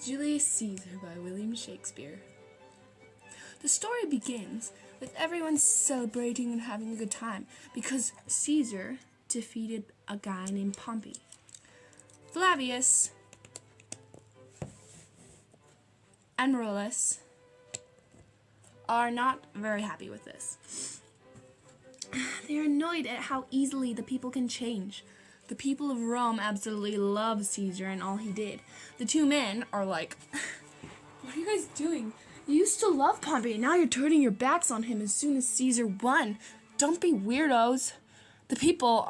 Julius Caesar by William Shakespeare. The story begins with everyone celebrating and having a good time because Caesar defeated a guy named Pompey. Flavius and Marcellus are not very happy with this. They're annoyed at how easily the people can change. The people of Rome absolutely love Caesar and all he did. The two men are like, what are you guys doing? You used to love Pompey, and now you're turning your backs on him as soon as Caesar won. Don't be weirdos. The people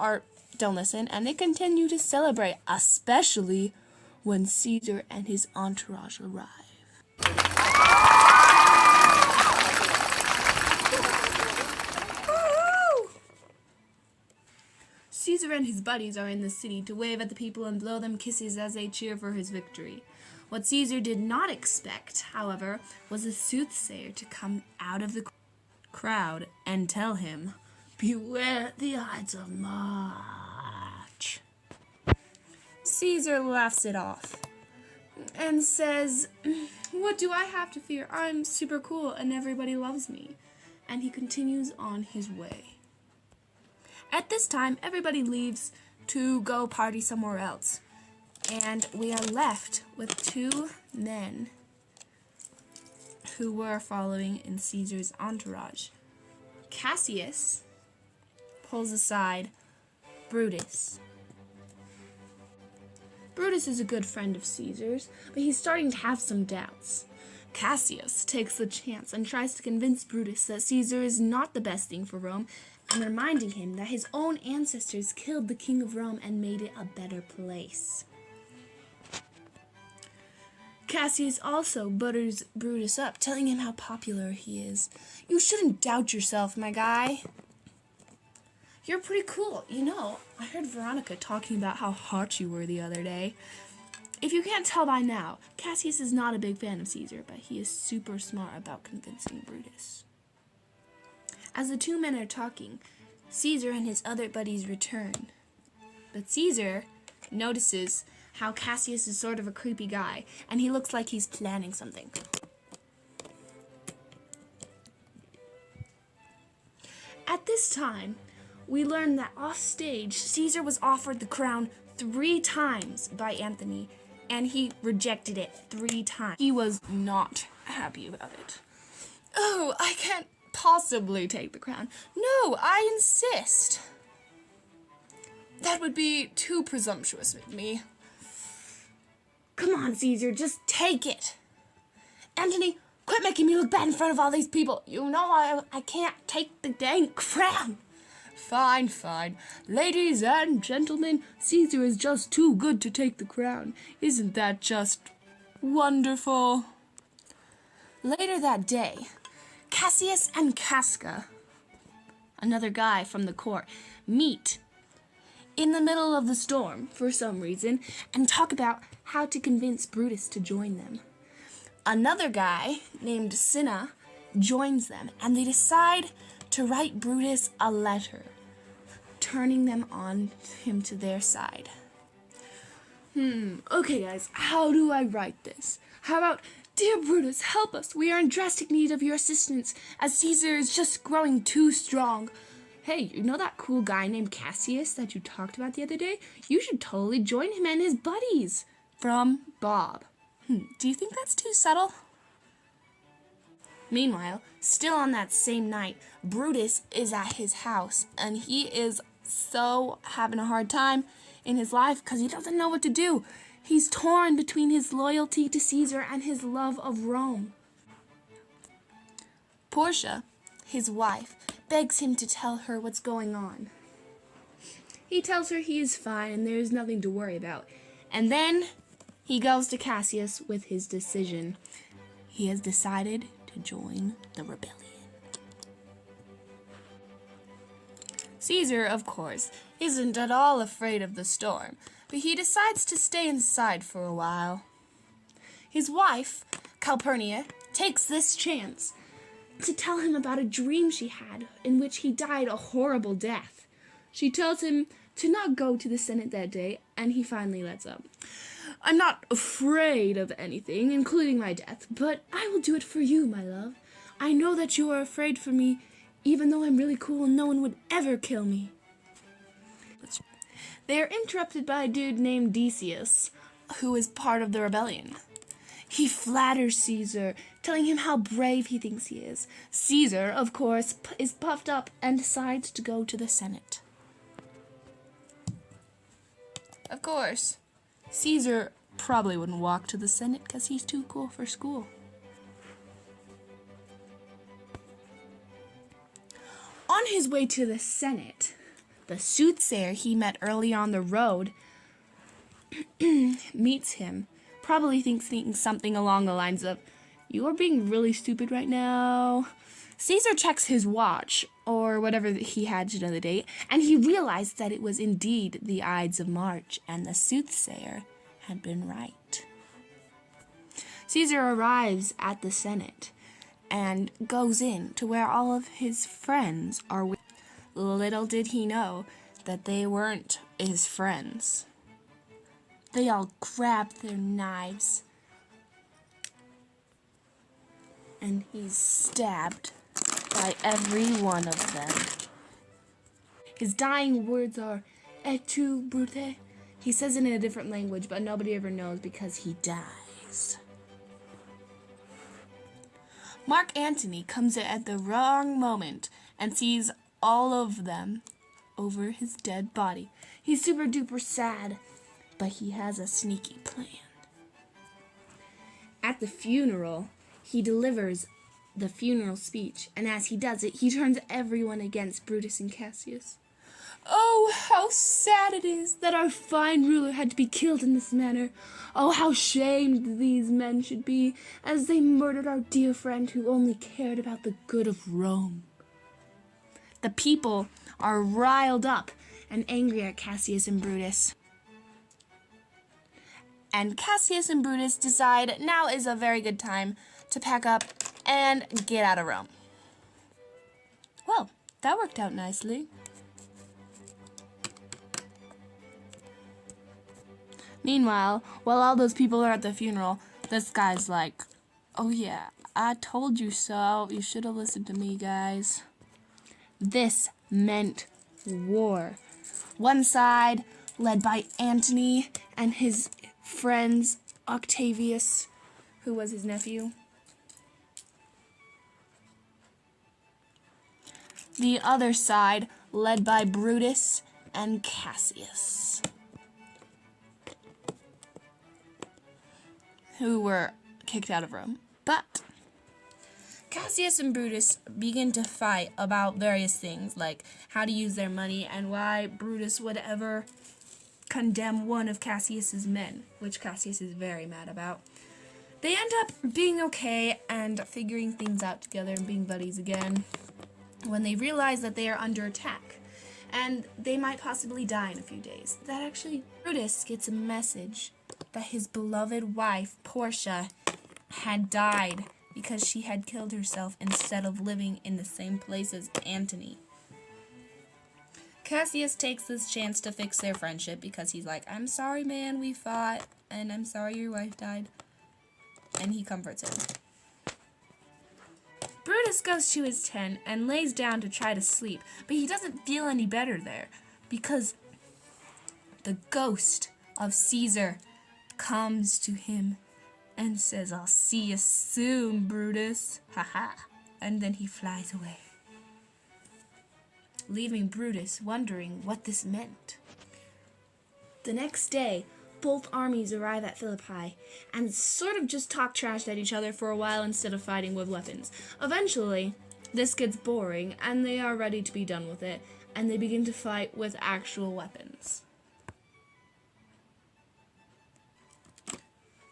don't listen, and they continue to celebrate, especially when Caesar and his entourage arrive. Caesar and his buddies are in the city to wave at the people and blow them kisses as they cheer for his victory. What Caesar did not expect, however, was a soothsayer to come out of the crowd and tell him, "Beware the Ides of March." Caesar laughs it off and says, "What do I have to fear? I'm super cool and everybody loves me." And he continues on his way. At this time, everybody leaves to go party somewhere else. And we are left with two men who were following in Caesar's entourage. Cassius pulls aside Brutus. Brutus is a good friend of Caesar's, but he's starting to have some doubts. Cassius takes the chance and tries to convince Brutus that Caesar is not the best thing for Rome, and reminding him that his own ancestors killed the king of Rome and made it a better place. Cassius also butters Brutus up, telling him how popular he is. "You shouldn't doubt yourself, my guy. You're pretty cool. You know, I heard Veronica talking about how hot you were the other day." If you can't tell by now, Cassius is not a big fan of Caesar, but he is super smart about convincing Brutus. As the two men are talking, Caesar and his other buddies return. But Caesar notices how Cassius is sort of a creepy guy, and he looks like he's planning something. At this time, we learn that off stage, Caesar was offered the crown 3 times by Antony, and he rejected it 3 times. He was not happy about it. "Oh, I can't possibly take the crown. No, I insist. That would be too presumptuous with me. Come on, Caesar, just take it. Antony, quit making me look bad in front of all these people. You know I can't take the dang crown." Fine. Ladies and gentlemen, Caesar is just too good to take the crown. Isn't that just wonderful? Later that day, Cassius and Casca, another guy from the court, meet in the middle of the storm for some reason and talk about how to convince Brutus to join them. Another guy named Cinna joins them, and they decide to write Brutus a letter, turning them on him to their side. Okay guys, how do I write this? How about, "Dear Brutus, help us. We are in drastic need of your assistance, as Caesar is just growing too strong. Hey, you know that cool guy named Cassius that you talked about the other day? You should totally join him and his buddies. From Bob." Do you think that's too subtle? Meanwhile, still on that same night, Brutus is at his house, and he is so having a hard time in his life because he doesn't know what to do. He's torn between his loyalty to Caesar and his love of Rome. Portia, his wife, begs him to tell her what's going on. He tells her he is fine and there is nothing to worry about. And then he goes to Cassius with his decision. He has decided to join the rebellion. Caesar, of course, isn't at all afraid of the storm, but he decides to stay inside for a while. His wife, Calpurnia, takes this chance to tell him about a dream she had in which he died a horrible death. She tells him to not go to the Senate that day, and he finally lets up. I'm not afraid of anything, including my death, but I will do it for you, my love. I know that you are afraid for me, even though I'm really cool and no one would ever kill me. They are interrupted by a dude named Decius, who is part of the rebellion. He flatters Caesar, telling him how brave he thinks he is. Caesar, of course, is puffed up and decides to go to the Senate. Of course, Caesar probably wouldn't walk to the Senate because he's too cool for school. On his way to the Senate, the soothsayer he met early on the road meets him, probably thinking something along the lines of, "You are being really stupid right now." Caesar checks his watch, or whatever he had to know the date, and he realized that it was indeed the Ides of March, and the soothsayer had been right. Caesar arrives at the Senate and goes in to where all of his friends are with. Little did he know that they weren't his friends. They all grabbed their knives, and he's stabbed by every one of them. His dying words are, "Et tu, Brute?" He says it in a different language, but nobody ever knows because he dies. Mark Antony comes in at the wrong moment and sees all of them over his dead body. He's super duper sad, but he has a sneaky plan. At the funeral, he delivers the funeral speech, and as he does it, he turns everyone against Brutus and Cassius. "Oh, how sad it is that our fine ruler had to be killed in this manner. Oh, how shamed these men should be, as they murdered our dear friend who only cared about the good of Rome." The people are riled up and angry at Cassius and Brutus. And Cassius and Brutus decide now is a very good time to pack up and get out of Rome. Well, that worked out nicely. Meanwhile, while all those people are at the funeral, this guy's like, "Oh yeah, I told you so. You should have listened to me, guys." This meant war. One side, led by Antony and his friends, Octavius, who was his nephew. The other side, led by Brutus and Cassius, who were kicked out of Rome. But Cassius and Brutus begin to fight about various things, like how to use their money and why Brutus would ever condemn one of Cassius's men, which Cassius is very mad about. They end up being okay and figuring things out together and being buddies again when they realize that they are under attack and they might possibly die in a few days. That actually, Brutus gets a message that his beloved wife, Portia, had died because she had killed herself instead of living in the same place as Antony. Cassius takes this chance to fix their friendship because he's like, "I'm sorry, man, we fought, and I'm sorry your wife died." And he comforts him. Brutus goes to his tent and lays down to try to sleep, but he doesn't feel any better there because the ghost of Caesar comes to him and says, "I'll see you soon, Brutus." Haha. And then he flies away, leaving Brutus wondering what this meant. The next day, both armies arrive at Philippi and sort of just talk trash at each other for a while instead of fighting with weapons. Eventually, this gets boring and they are ready to be done with it, and they begin to fight with actual weapons.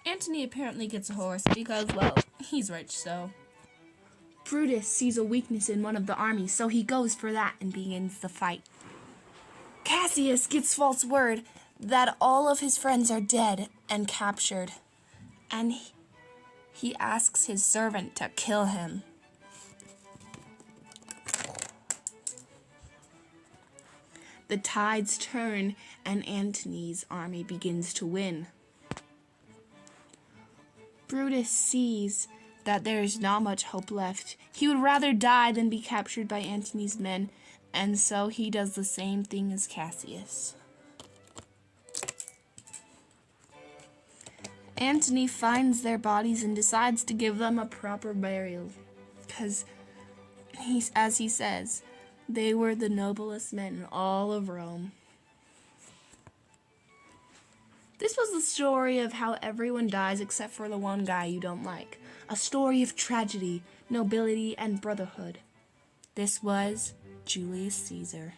Antony apparently gets a horse because, well, he's rich, so. Brutus sees a weakness in one of the armies, so he goes for that and begins the fight. Cassius gets false word that all of his friends are dead and captured, and he asks his servant to kill him. The tides turn, and Antony's army begins to win. Brutus sees that there is not much hope left. He would rather die than be captured by Antony's men, and so he does the same thing as Cassius. Antony finds their bodies and decides to give them a proper burial, because, as he says, they were the noblest men in all of Rome. This was the story of how everyone dies except for the one guy you don't like. A story of tragedy, nobility, and brotherhood. This was Julius Caesar.